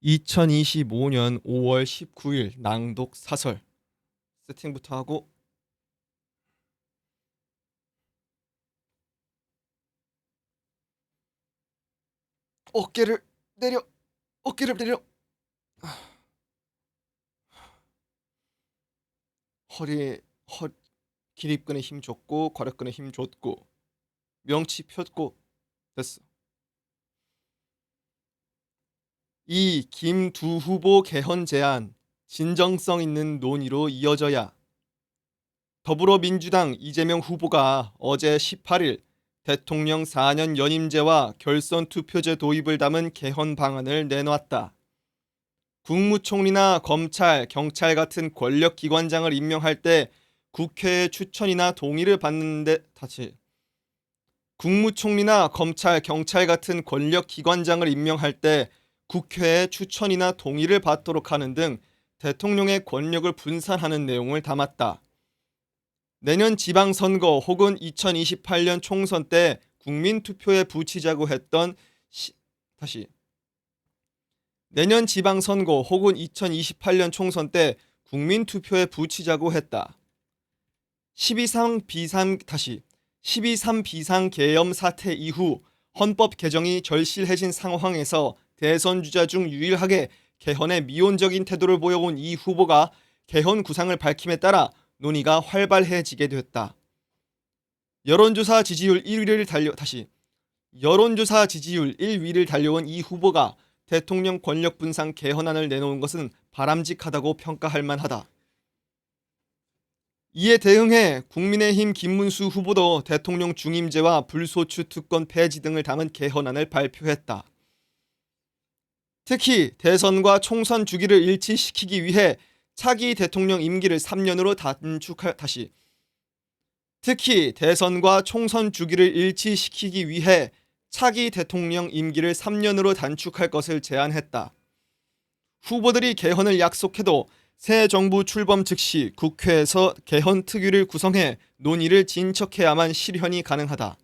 2025년 5월 19일 낭독 사설 세팅부터 하고 어깨를 내려 어깨를 내려 허리 기립근에 힘 줬고 괄약근에 힘 줬고 명치 폈고 됐어. 이 김 두 후보 개헌 제안 진정성 있는 논의로 이어져야 더불어민주당 이재명 후보가 어제 18일 대통령 4년 연임제와 결선 투표제 도입을 담은 개헌 방안을 내놨다. 국무총리나 검찰, 경찰 같은 권력기관장을 임명할 때 국회의 추천이나 동의를 받는데 국무총리나 검찰, 경찰 같은 권력기관장을 임명할 때 국회의 추천이나 동의를 받도록 하는 등 대통령의 권력을 분산하는 내용을 담았다. 내년 지방선거 혹은 2028년 총선 때 국민투표에 붙이자고 했던 내년 지방선거 혹은 2028년 총선 때 국민투표에 붙이자고 했다. 12.3 비상 사태 이후 헌법 개정이 절실해진 상황에서 대선 주자 중 유일하게 개헌에 미온적인 태도를 보여온 이 후보가 개헌 구상을 밝힘에 따라 논의가 활발해지게 됐다. 여론조사 지지율 1위를 달려온 이 후보가 대통령 권력 분산 개헌안을 내놓은 것은 바람직하다고 평가할 만하다. 이에 대응해 국민의힘 김문수 후보도 대통령 중임제와 불소추 특권 폐지 등을 담은 개헌안을 발표했다. 특히 대선과 총선 주기를 일치시키기 위해 차기 대통령 임기를 3년으로 단축할 것을 제안했다. 후보들이 개헌을 약속해도 새 정부 출범 즉시 국회에서 개헌 특위를 구성해 논의를 진척해야만 실현이 가능하다.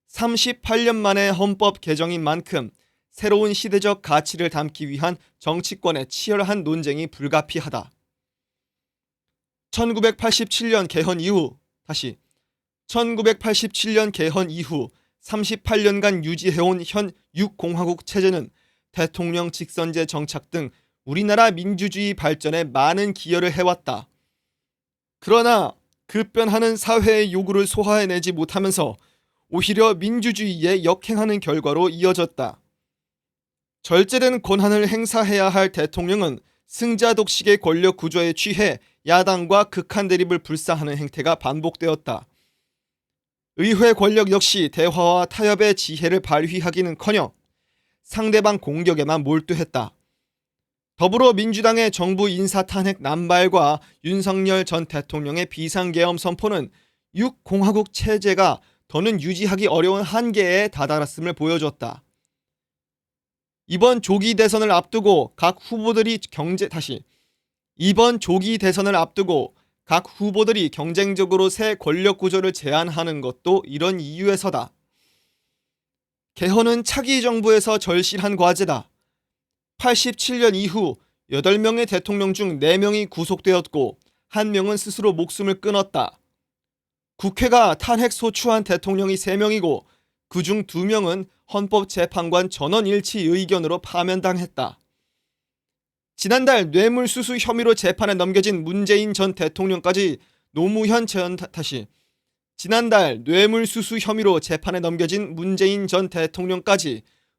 38년 만에 헌법 개정인 만큼 새로운 시대적 가치를 담기 위한 정치권의 치열한 논쟁이 불가피하다. 1987년 개헌 이후 38년간 유지해온 현 6공화국 체제는 대통령 직선제 정착 등 우리나라 민주주의 발전에 많은 기여를 해왔다. 그러나 급변하는 사회의 요구를 소화해내지 못하면서 오히려 민주주의에 역행하는 결과로 이어졌다. 절제된 권한을 행사해야 할 대통령은 승자 독식의 권력 구조에 취해 야당과 극한 대립을 불사하는 행태가 반복되었다. 의회 권력 역시 대화와 타협의 지혜를 발휘하기는커녕 상대방 공격에만 몰두했다. 더불어민주당의 정부 인사탄핵 남발과 윤석열 전 대통령의 비상계엄 선포는 6공화국 체제가 더는 유지하기 어려운 한계에 다다랐음을 보여줬다. 이번 조기 대선을 앞두고 각 후보들이 경쟁적으로 새 권력 구조를 제안하는 것도 이런 이유에서다. 개헌은 차기 정부에서 절실한 과제다. 87년 이후 8명의 대통령 중 4명이 구속되었고 1명은 스스로 목숨을 끊었다. 국회가 탄핵 소추한 대통령이 3명이고 그중 2명은 헌법재판관 전원일치 의견으로 파면당했다. 지난달 뇌물수수 혐의로 재판에 넘겨진 문재인 전 대통령까지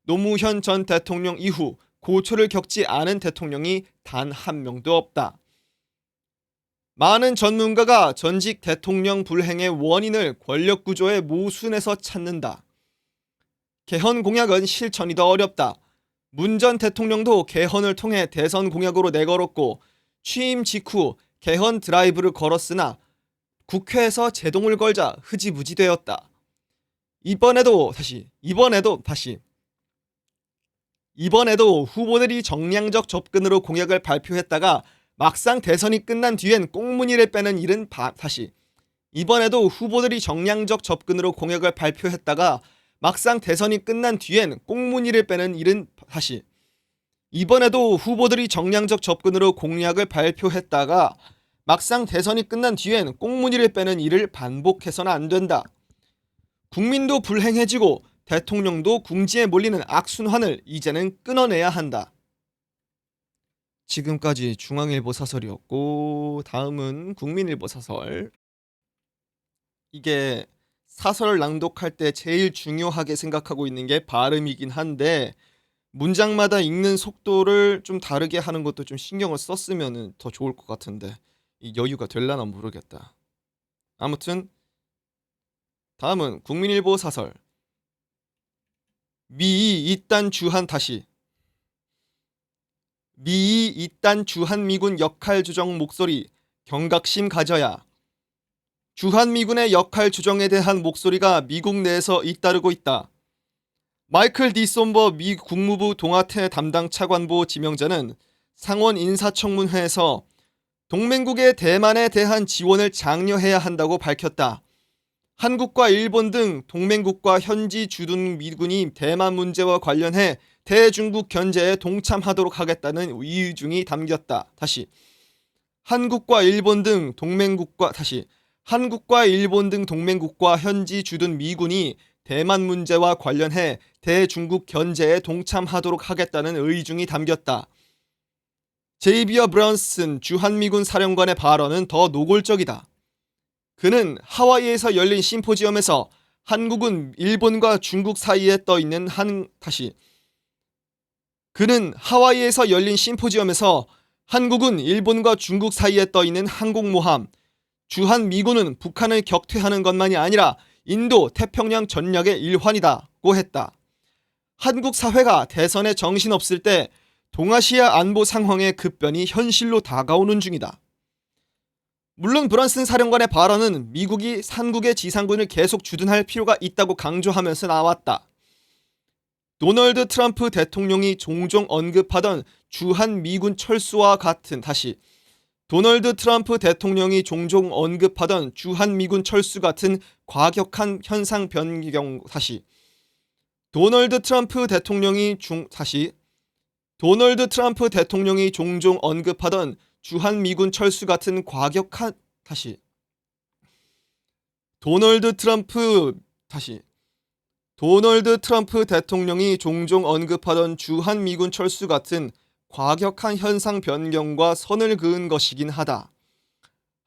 노무현 전 대통령 이후 고초를 겪지 않은 대통령이 단 한 명도 없다. 많은 전문가가 전직 대통령 불행의 원인을 권력구조의 모순에서 찾는다. 개헌 공약은 실천이 더 어렵다. 문 전 대통령도 개헌을 통해 대선 공약으로 내걸었고 취임 직후 개헌 드라이브를 걸었으나 국회에서 제동을 걸자 흐지부지 되었다. 이번에도 후보들이 정량적 접근으로 공약을 발표했다가 막상 대선이 끝난 뒤엔 꽁무니를 빼는 일은 이번에도 후보들이 정량적 접근으로 공약을 발표했다가 막상 대선이 끝난 뒤엔 꽁무니를 빼는 일을 반복해서는 안 된다. 국민도 불행해지고 대통령도 궁지에 몰리는 악순환을 이제는 끊어내야 한다. 지금까지 중앙일보 사설이었고, 다음은 국민일보 사설. 이게 사설 낭독할 때 제일 중요하게 생각하고 있는 게 발음이긴 한데, 문장마다 읽는 속도를 좀 다르게 하는 것도 좀 신경을 썼으면 더 좋을 것 같은데 이 여유가 될라나 모르겠다. 아무튼 다음은 국민일보 사설. 미이 이딴 주한 다시. 미이 이딴 주한미군 역할 조정 목소리 경각심 가져야. 주한미군의 역할 조정에 대한 목소리가 미국 내에서 잇따르고 있다. 마이클 디손버 미 국무부 동아태 담당 차관보 지명자는 상원 인사청문회에서 동맹국의 대만에 대한 지원을 장려해야 한다고 밝혔다. 한국과 일본 등 동맹국과 현지 주둔 미군이 대만 문제와 관련해 대중국 견제에 동참하도록 하겠다는 의중이 담겼다. 한국과 일본 등 동맹국과 현지 주둔 미군이 대만 문제와 관련해 대중국 견제에 동참하도록 하겠다는 의중이 담겼다. 제이비어 브런슨 주한미군 사령관의 발언은 더 노골적이다. 그는 하와이에서 열린 심포지엄에서 한국은 일본과 중국 사이에 떠있는 한국은 일본과 중국 사이에 떠있는 항공모함, 주한미군은 북한을 격퇴하는 것만이 아니라 인도 태평양 전략의 일환이다고 했다. 한국 사회가 대선에 정신없을 때 동아시아 안보 상황의 급변이 현실로 다가오는 중이다. 물론 브런슨 사령관의 발언은 미국이 한국의 지상군을 계속 주둔할 필요가 있다고 강조하면서 나왔다. 도널드 트럼프 대통령이 종종 언급하던 주한미군 철수와 같은 과격한 현상 변경 도널드 트럼프 대통령이 종종 언급하던 주한미군 철수 같은 과격한 도널드 트럼프 대통령이 종종 언급하던 주한미군 철수 같은 과격한 현상 변경과 선을 그은 것이긴 하다.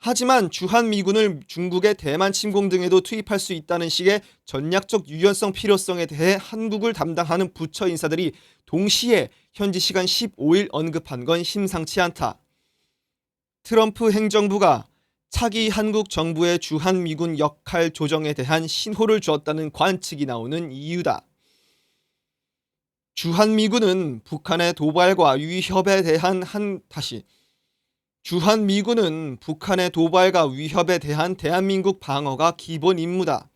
하지만 주한미군을 중국의 대만 침공 등에도 투입할 수 있다는 식의 전략적 유연성 필요성에 대해 한국을 담당하는 부처 인사들이 동시에 현지 시간 15일 언급한 건 심상치 않다. 트럼프 행정부가 차기 한국 정부의 주한미군 역할 조정에 대한 신호를 주었다는 관측이 나오는 이유다. 주한미군은 북한의 도발과 위협에 대한 대한민국 방어가 기본 임무다.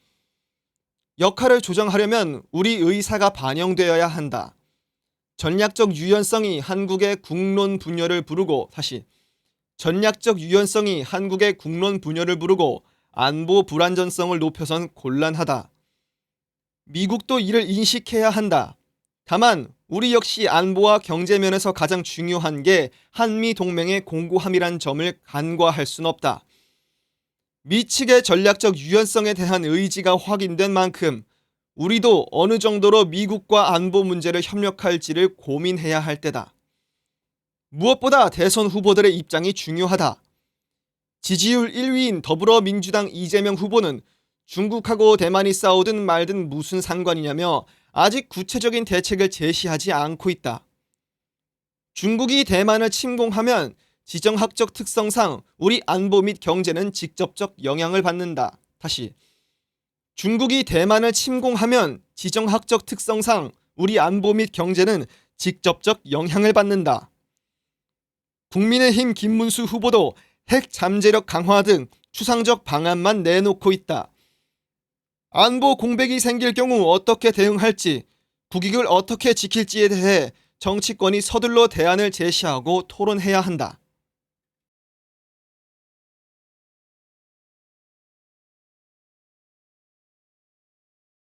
역할을 조정하려면 우리 의사가 반영되어야 한다. 전략적 유연성이 한국의 국론 분열을 부르고 안보 불안전성을 높여선 곤란하다. 미국도 이를 인식해야 한다. 다만 우리 역시 안보와 경제 면에서 가장 중요한 게 한미 동맹의 공고함이란 점을 간과할 순 없다. 미 측의 전략적 유연성에 대한 의지가 확인된 만큼 우리도 어느 정도로 미국과 안보 문제를 협력할지를 고민해야 할 때다. 무엇보다 대선 후보들의 입장이 중요하다. 지지율 1위인 더불어민주당 이재명 후보는 중국하고 대만이 싸우든 말든 무슨 상관이냐며 아직 구체적인 대책을 제시하지 않고 있다. 중국이 대만을 침공하면 지정학적 특성상 우리 안보 및 경제는 직접적 영향을 받는다. 중국이 대만을 침공하면 지정학적 특성상 우리 안보 및 경제는 직접적 영향을 받는다. 국민의힘 김문수 후보도 핵 잠재력 강화 등 추상적 방안만 내놓고 있다. 안보 공백이 생길 경우 어떻게 대응할지, 국익을 어떻게 지킬지에 대해 정치권이 서둘러 대안을 제시하고 토론해야 한다.